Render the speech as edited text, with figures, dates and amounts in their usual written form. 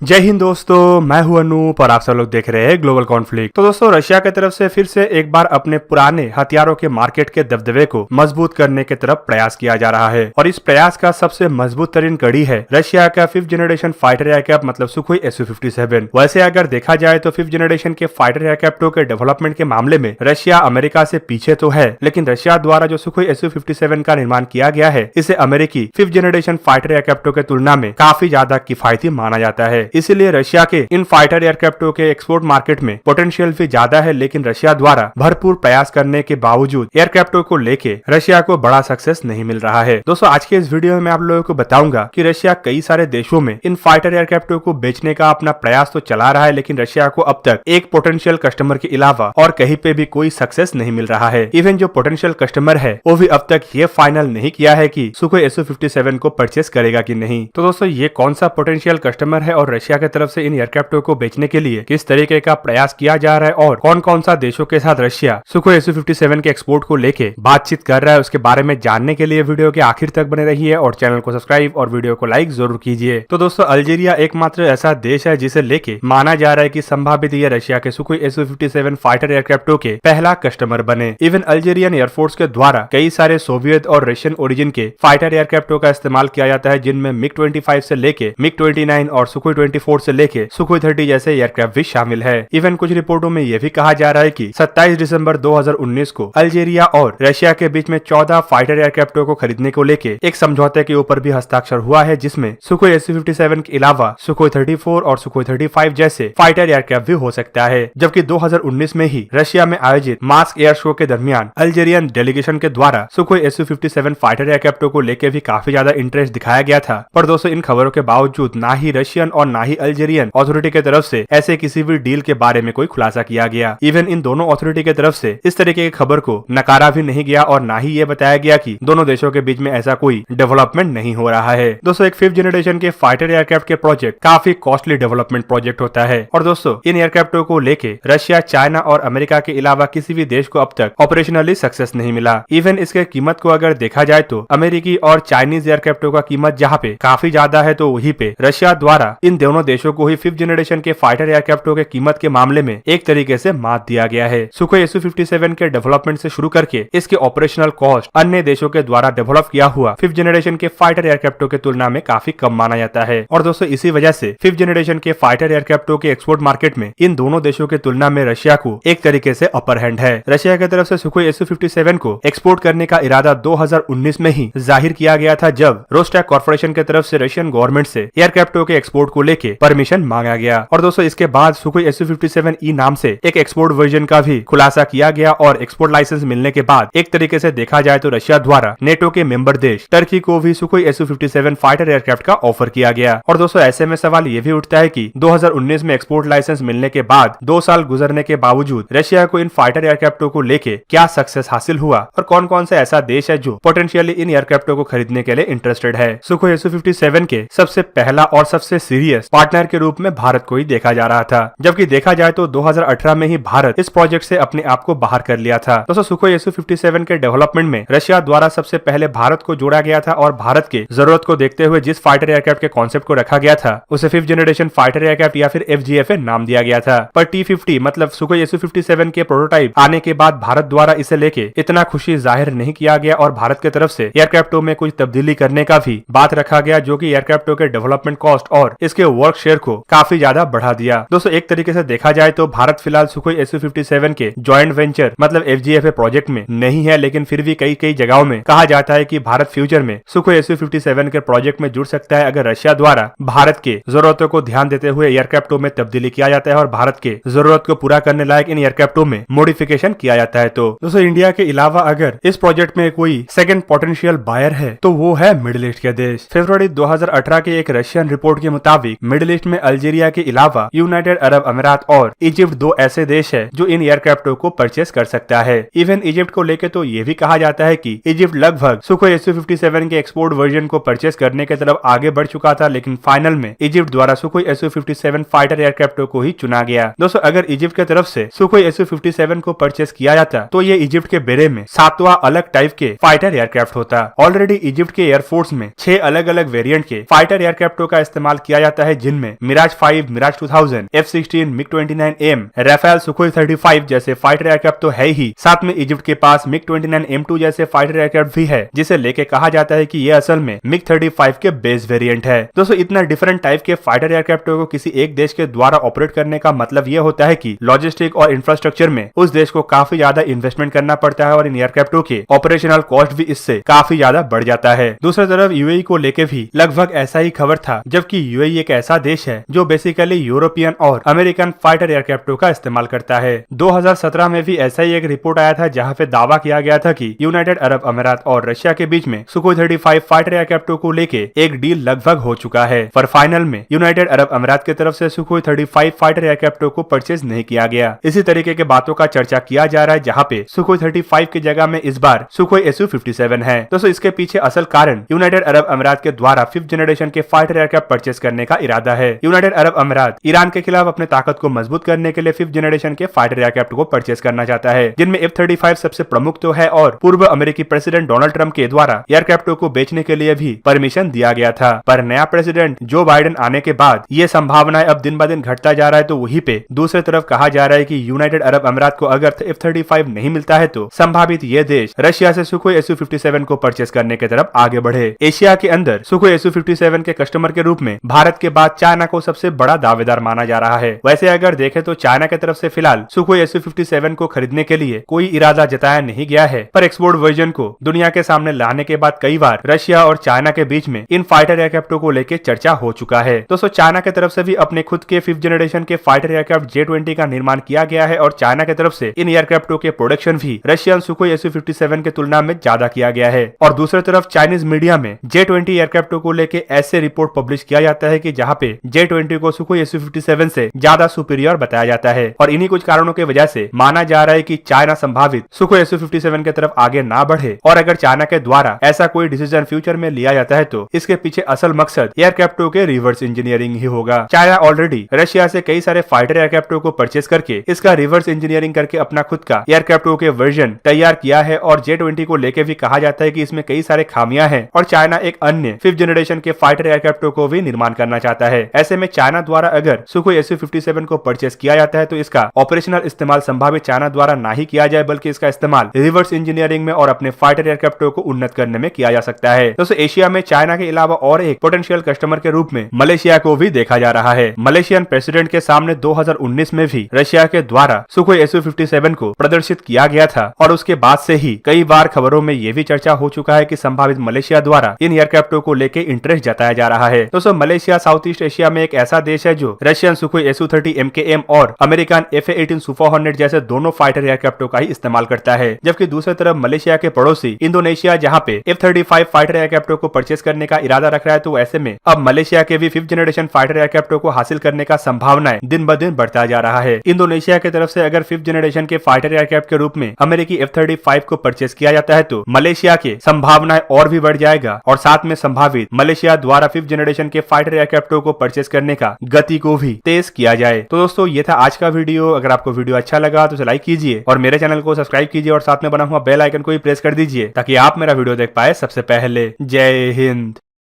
जय हिंद दोस्तों, मैं हूं अनूप और आप सब लोग देख रहे हैं ग्लोबल कॉन्फ्लिक्ट। तो दोस्तों, रशिया की तरफ से फिर से एक बार अपने पुराने हथियारों के मार्केट के दबदबे को मजबूत करने की तरफ प्रयास किया जा रहा है और इस प्रयास का सबसे मजबूत तरीन कड़ी है रशिया का 5th जनरेशन फाइटर एयरक्राफ्ट मतलब सुखोई Su-57। वैसे अगर देखा जाए तो 5th जनरेशन के फाइटर एयरक्राफ्टों के डेवलपमेंट के मामले में रशिया अमेरिका से पीछे तो है, लेकिन रशिया द्वारा जो सुखोई Su-57 का निर्माण किया गया है इसे अमेरिकी 5th जनरेशन फाइटर एयरक्राफ्टों के तुलना में काफी ज्यादा किफायती माना जाता है। इसलिए रशिया के इन फाइटर एयरक्राफ्टों के एक्सपोर्ट मार्केट में पोटेंशियल भी ज्यादा है, लेकिन रशिया द्वारा भरपूर प्रयास करने के बावजूद एयरक्राफ्टों को लेके रशिया को बड़ा सक्सेस नहीं मिल रहा है। दोस्तों, आज के इस वीडियो में मैं आप लोगों को बताऊंगा कि रशिया कई सारे देशों में इन फाइटर एयरक्राफ्टों को बेचने का अपना प्रयास तो चला रहा है, लेकिन रशिया को अब तक एक पोटेंशियल कस्टमर के अलावा और कहीं पे भी कोई सक्सेस नहीं मिल रहा है। इवन जो पोटेंशियल कस्टमर है वो भी अब तक ये फाइनल नहीं किया है कि सुखोई Su-57 को परचेस करेगा कि नहीं। तो दोस्तों, ये कौन सा पोटेंशियल कस्टमर है और रशिया की तरफ से इन एयरक्राफ्टों को बेचने के लिए किस तरीके का प्रयास किया जा रहा है और कौन कौन सा देशों के साथ रशिया सुखोई Su-57 के एक्सपोर्ट को लेके बातचीत कर रहा है, उसके बारे में जानने के लिए वीडियो के आखिर तक बने रहिए और चैनल को सब्सक्राइब और वीडियो को लाइक जरूर कीजिए। तो दोस्तों, अल्जीरिया एकमात्र ऐसा देश है जिसे लेके माना जा रहा है कि संभावित ये रशिया के सुखोई Su-57 फाइटर एयरक्राफ्टों के पहला कस्टमर बने। इवन अल्जीरियन एयरफोर्स के द्वारा कई सारे सोवियत और रशियन ओरिजिन के फाइटर एयरक्राफ्टों का इस्तेमाल किया जाता है, जिनमें MiG-25 से लेके MiG-29 और सुखोई 24 से लेके सुखोई 30 जैसे एयरक्राफ्ट भी शामिल है। इवन कुछ रिपोर्टों में यह भी कहा जा रहा है कि 27 दिसंबर 2019 को अल्जीरिया और रशिया के बीच में 14 फाइटर एयरक्राफ्टों को खरीदने को लेके एक समझौते के ऊपर भी हस्ताक्षर हुआ है, जिसमें सुखोई Su-57 के अलावा सुखोई 34 और सुखोई 35 जैसे फाइटर एयरक्राफ्ट भी हो सकता है। जबकि 2019 में ही रशिया में आयोजित मास्क एयर शो के दरमियान अल्जीरियन डेलीगेशन के द्वारा सुखोई Su-57 फाइटर एयरक्राफ्टों को लेकर भी काफी ज्यादा इंटरेस्ट दिखाया गया था। पर दोस्तों, इन खबरों के बावजूद ना ही रशियन और ना ही अल्जीरियन अथॉरिटी की तरफ से ऐसे किसी भी डील के बारे में कोई खुलासा किया गया। इवन इन दोनों अथॉरिटी की तरफ से इस तरीके की खबर को नकारा भी नहीं गया और ना ही ये बताया गया कि दोनों देशों के बीच में ऐसा कोई डेवलपमेंट नहीं हो रहा है। दोस्तों, एक 5th जनरेशन के फाइटर एयरक्राफ्ट के प्रोजेक्ट काफी कॉस्टली डेवलपमेंट प्रोजेक्ट होता है और दोस्तों, इन एयरक्राफ्टों को लेके रशिया, चाइना और अमेरिका के अलावा किसी भी देश को अब तक ऑपरेशनली सक्सेस नहीं मिला। इवन इसके कीमत को अगर देखा जाए तो अमेरिकी और चाइनीज एयरक्राफ्टों का कीमत जहाँ पे काफी ज्यादा है, तो वहीं पे रशिया द्वारा इन दोनों देशों को ही 5th जनरेशन के फाइटर एयरक्राफ्टों के कीमत के मामले में एक तरीके से मात दिया गया है। सुखोई Su-57 के डेवलपमेंट से शुरू करके इसके ऑपरेशनल कॉस्ट अन्य देशों के द्वारा डेवलप किया हुआ 5th जनरेशन के फाइटर एयरक्राफ्टों के तुलना में काफी कम माना जाता है और दोस्तों, इसी वजह से 5th जनरेशन के फाइटर एयरक्राफ्टों के एक्सपोर्ट मार्केट में इन दोनों देशों के तुलना में रशिया को एक तरीके से अपर हैंड है। रशिया की तरफ से सुखोई Su-57 को एक्सपोर्ट करने का इरादा 2019 में ही जाहिर किया गया था, जब रोस्टेक कॉर्पोरेशन की तरफ से रशियन गवर्नमेंट से एयरक्राफ्टों के एक्सपोर्ट को लेके परमिशन मांगा गया और दोस्तों, इसके बाद सुखोई Su-57E नाम से एक एक्सपोर्ट वर्जन का भी खुलासा किया गया और एक्सपोर्ट लाइसेंस मिलने के बाद एक तरीके से देखा जाए तो रशिया द्वारा नेटो के मेंबर देश टर्की को भी सुखोई Su-57 फाइटर एयरक्राफ्ट का ऑफर किया गया। और दोस्तों, ऐसे में सवाल ये भी उठता है कि 2019 में एक्सपोर्ट लाइसेंस मिलने के बाद 2 साल गुजरने के बावजूद रशिया को इन फाइटर एयरक्राफ्टों को लेके क्या सक्सेस हासिल हुआ और कौन कौन सा ऐसा देश है जो पोटेंशियली इन एयरक्राफ्टों को खरीदने के लिए इंटरेस्टेड है। सुखोई Su-57 के सबसे पहला और सबसे सीरियस पार्टनर के रूप में भारत को ही देखा जा रहा था, जबकि देखा जाए तो 2018 में ही भारत इस प्रोजेक्ट से अपने आप को बाहर कर लिया था। दोस्तों, सुखोई Su-57 के डेवलपमेंट में रशिया द्वारा सबसे पहले भारत को जोड़ा गया था और भारत के जरूरत को देखते हुए जिस फाइटर एयरक्राफ्ट के कॉन्सेप्ट को रखा गया था उसे 5th जनरेशन फाइटर एयरक्राफ्ट या फिर FGFA नाम दिया गया था। पर T-50 मतलब सुखोई Su-57 के प्रोटोटाइप आने के बाद भारत द्वारा इसे लेके इतना खुशी जाहिर नहीं किया गया और भारत की तरफ से एयरक्राफ्टों में कुछ तब्दीली करने का भी बात रखा गया, जो कि एयरक्राफ्टों के डेवलपमेंट कॉस्ट और इसके वर्क शेयर को काफी ज्यादा बढ़ा दिया। दोस्तों, एक तरीके से देखा जाए तो भारत फिलहाल सुखोई Su-57 के जॉइंट वेंचर मतलब FGFA प्रोजेक्ट में नहीं है, लेकिन फिर भी कई जगहों में कहा जाता है कि भारत फ्यूचर में सुखोई Su-57 के प्रोजेक्ट में जुड़ सकता है अगर रशिया द्वारा भारत के जरूरतों को ध्यान देते हुए एयरक्राफ्टों में तब्दीली किया जाता है और भारत के जरूरत को पूरा करने लायक इन एयरक्राफ्टों में मॉडिफिकेशन किया जाता है। तो दोस्तों, इंडिया के अलावा अगर इस प्रोजेक्ट में कोई सेकंड पोटेंशियल बायर है तो वो है मिडिल ईस्ट के देश। फरवरी 2018 के एक रशियन रिपोर्ट के मुताबिक मिडिल ईस्ट में अल्जीरिया के अलावा यूनाइटेड अरब अमीरात और इजिप्ट 2 ऐसे देश है जो इन एयरक्राफ्टों को परचेस कर सकता है। इवन इजिप्ट को लेकर तो ये भी कहा जाता है कि इजिप्ट लगभग सुखोई Su-57 के एक्सपोर्ट वर्जन को परचेस करने की तरफ आगे बढ़ चुका था, लेकिन फाइनल में इजिप्ट द्वारा सुखोई Su-57 फाइटर एयरक्राफ्टों को ही चुना गया। दोस्तों, अगर इजिप्ट की तरफ से सुखोई Su-57 को परचेस किया जाता तो ये इजिप्ट के बेड़े में 7वां अलग टाइप के फाइटर एयरक्राफ्ट होता। ऑलरेडी इजिप्ट के एयरफोर्स में 6 अलग अलग वेरिएंट के फाइटर एयरक्राफ्टों का इस्तेमाल किया जाता है, है, जिनमें Miraj 5, Miraj 2000, F-16, MiG-29M, Rafale, Sukhoi 35 जैसे फाइटर एयरक्राफ्ट तो है ही, साथ में इजिप्ट के पास MiG-29M2 जैसे फाइटर एयरक्राफ्ट भी है, जिसे लेके कहा जाता है कि ये असल में MiG-35 के बेस वेरिएंट है। दोस्तों इतना डिफरेंट टाइप के फाइटर एयरक्राफ्टों को किसी एक देश के द्वारा ऑपरेट करने का मतलब ये होता है कि लॉजिस्टिक और इंफ्रास्ट्रक्चर में उस देश को काफी ज्यादा इन्वेस्टमेंट करना पड़ता है और इन एयरक्राफ्टों के ऑपरेशनल कॉस्ट भी इससे काफी ज्यादा बढ़ जाता है। दूसरी तरफ यूएई को लेके भी लगभग ऐसा ही खबर था, जबकि यूएई एक ऐसा देश है जो बेसिकली यूरोपियन और अमेरिकन फाइटर एयरक्राफ्टों का इस्तेमाल करता है। 2017 में भी ऐसा ही एक रिपोर्ट आया था, जहां पे दावा किया गया था कि यूनाइटेड अरब अमीरात और रशिया के बीच में सुखोई 35 फाइटर एयरक्राफ्टों को लेके एक डील लगभग हो चुका है, पर फाइनल में यूनाइटेड अरब अमीरात की तरफ से सुखोई 35 फाइटर एयरक्राफ्टों को परचेज नहीं किया गया। इसी तरीके के बातों का चर्चा किया जा रहा है, जहां पे सुखोई 35 की जगह में इस बार सुखोई Su-57 है। दोस्तों इसके पीछे असल कारण यूनाइटेड अरब अमीरात के द्वारा 5th जनरेशन के फाइटर एयरक्राफ्ट परचेज करने का इरादा है। यूनाइटेड अरब अमीरात ईरान के खिलाफ अपने ताकत को मजबूत करने के लिए 5th जनरेशन के फाइटर एयरक्राफ्ट को परचेज करना चाहता है, जिनमें F-35 सबसे प्रमुख तो है और पूर्व अमेरिकी प्रेसिडेंट डोनाल्ड ट्रंप के द्वारा एयरक्राफ्टों को बेचने के लिए भी परमिशन दिया गया था। पर नया प्रेसिडेंट जो बाइडेन आने के बाद ये संभावनाएं अब दिन ब दिन घटता जा रहा है। तो वहीं पे दूसरी तरफ कहा जा रहा है कि यूनाइटेड अरब अमीरात को अगर F-35 नहीं मिलता है तो संभावित ये देश रशिया से सुखोई Su-57 को परचेज करने की तरफ आगे बढ़े। एशिया के अंदर सुखोई Su-57 के कस्टमर के रूप में भारत के बाद चाइना को सबसे बड़ा दावेदार माना जा रहा है। वैसे अगर देखें तो चाइना की तरफ से फिलहाल सुखोई Su-57 को खरीदने के लिए कोई इरादा जताया नहीं गया है, पर एक्सपोर्ट वर्जन को दुनिया के सामने लाने के बाद कई बार रशिया और चाइना के बीच में इन फाइटर एयरक्राफ्टों को लेकर चर्चा हो चुका है। दोस्तों चाइना की तरफ से भी अपने खुद के 5th जनरेशन के फाइटर एयरक्राफ्ट J-20 का निर्माण किया गया है और चाइना की तरफ से इन एयरक्राफ्टों के प्रोडक्शन भी रशियन सुखोई Su-57 की तुलना में ज्यादा किया गया है। और दूसरी तरफ चाइनीज मीडिया में J-20 एयरक्राफ्टों को लेकर ऐसे रिपोर्ट पब्लिश किया जाता है कि जहां पे J-20 को सुखोई Su-57 से ज्यादा सुपीरियर बताया जाता है और इन्हीं कुछ कारणों की वजह से माना जा रहा है कि चाइना संभावित सुखोई Su-57 की तरफ आगे ना बढ़े। और अगर चाइना के द्वारा ऐसा कोई डिसीजन फ्यूचर में लिया जाता है तो इसके पीछे असल मकसद एयरक्राफ्टों के रिवर्स इंजीनियरिंग ही होगा। चाइना ऑलरेडी रशिया से कई सारे फाइटर एयरक्राफ्टों को परचेज करके इसका रिवर्स इंजीनियरिंग करके अपना खुद का एयरक्राफ्टों के वर्जन तैयार किया है और J-20 को लेकर भी कहा जाता है कि इसमें कई सारे खामियां हैं और चाइना एक अन्य 5th जनरेशन के फाइटर एयरक्राफ्टों को भी निर्माण करना चाहता है। ऐसे में चाइना द्वारा अगर सुखोई Su-57 को परचेज किया जाता है तो इसका ऑपरेशनल इस्तेमाल संभावित चाइना द्वारा ना ही किया जाए, बल्कि इसका इस्तेमाल रिवर्स इंजीनियरिंग में और अपने फाइटर एयरक्राफ्टों को उन्नत करने में किया जा सकता है। दोस्तों एशिया में चाइना के अलावा और एक पोटेंशियल कस्टमर के रूप में मलेशिया को भी देखा जा रहा है। मलेशियन प्रेसिडेंट के सामने 2019 में भी रशिया के द्वारा सुखोई Su-57 को प्रदर्शित किया गया था और उसके बाद से ही कई बार खबरों में यह भी चर्चा हो चुका है कि संभावित मलेशिया द्वारा इन एयरक्राफ्टों को लेकर इंटरेस्ट जताया जा रहा है। दोस्तों मलेशिया साउथ ईस्ट एशिया में एक ऐसा देश है जो रशियन सुखोई Su-30 MKM और अमेरिकन F-18 सुपर हॉर्नेट जैसे दोनों फाइटर एयरक्राफ्टों का ही इस्तेमाल करता है, जबकि दूसरी तरफ मलेशिया के पड़ोसी इंडोनेशिया जहां पे F-35 फाइटर एयरक्राफ्टों को परचेज करने का इरादा रख रहा है, तो ऐसे में अब मलेशिया के भी 5th जनरेशन फाइटर एयरक्राफ्टों को हासिल करने का संभावनाएं दिन ब दिन बढ़ता जा रहा है। इंडोनेशिया की तरफ से अगर 5th जनरेशन के फाइटर एयरक्राफ्ट के रूप में अमेरिकी F-35 को परचेज किया जाता है तो मलेशिया के संभावनाएं और भी बढ़ जाएगा और साथ में संभावित मलेशिया द्वारा 5th जनरेशन के फाइटर एयरक्राफ्टों को परचेज करने का गति को भी तेज किया जाए। तो दोस्तों ये था आज का वीडियो। अगर आपको वीडियो अच्छा लगा तो लाइक कीजिए और मेरे चैनल को सब्सक्राइब कीजिए और साथ में बना हुआ बेल आइकन को भी प्रेस कर दीजिए ताकि आप मेरा वीडियो देख पाए सबसे पहले। जय हिंद।